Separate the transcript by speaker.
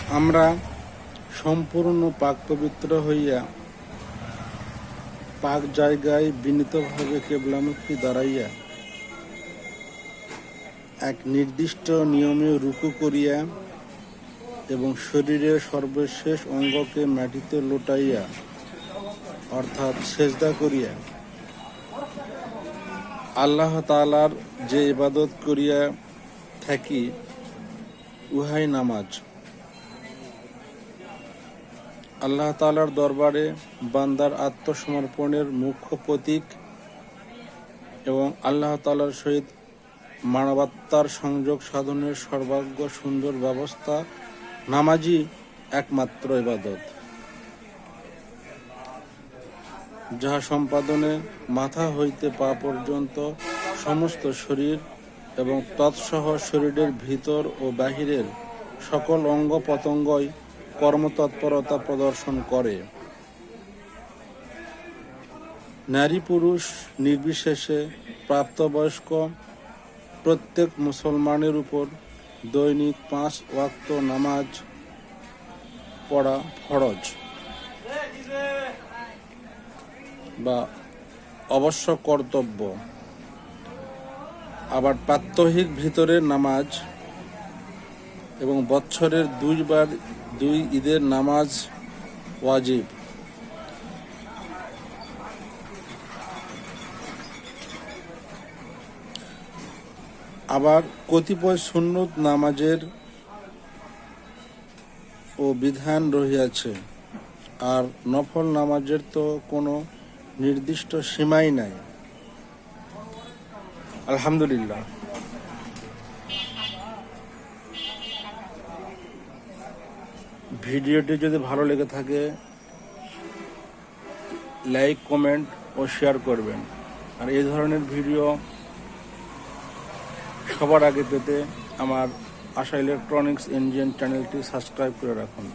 Speaker 1: আমরা সম্পূর্ণ পাক পবিত্র হইয়া পাক জায়গায় বিনীতভাবে কেবলামুখী দাঁড়াইয়া এক নির্দিষ্ট নিয়মে রুকু করিয়া এবং শরীরের সর্বশেষ অঙ্গকে মাটিতে লোটাইয়া অর্থাৎ সেজদা করিয়া আল্লাহ তাআলার যে ইবাদত করিয়া থাকি উহাই নামাজ। আল্লাহ তাআলার দরবারে বান্দার আত্মসমর্পণের মুখ্য প্রতীক এবং আল্লাহ তাআলার সহিত মানবাত্মার সংযোগ সাধনের সর্বাগ্য সুন্দর ব্যবস্থা নামাজই একমাত্র ইবাদত, যাহা সম্পাদনে মাথা হইতে পা পর্যন্ত সমস্ত শরীর এবং তৎসহ শরীরের ভিতর ও বাহিরের সকল অঙ্গ প্রত্যঙ্গই কর্মতৎপরতা প্রদর্শন করে। নারী পুরুষ নির্বিশেষে প্রাপ্তবয়স্ক প্রত্যেক মুসলমানের উপর দৈনিক 5 ওয়াক্ত নামাজ পড়া ফরজ বা অবশ্য কর্তব্য। আবার প্রাত্যহিক ভিতরের নামাজ এবং বৎসরের 2 বার 2 ঈদের নামাজ ওয়াজিব। আবার কতিপয় সুন্নত নামাজের ও বিধান রহিয়াছে, আর নফল নামাজের তো কোনো নির্দিষ্ট সীমাই নাই। আলহামদুলিল্লাহ। ভিডিওটি যদি ভালো লেগে থাকে লাইক, কমেন্ট ও শেয়ার করবেন। আর এই ধরনের ভিডিও সবার আগে পেতে আমার আশা ইলেকট্রনিক্স ইঞ্জিন চ্যানেলটি সাবস্ক্রাইব করে রাখুন।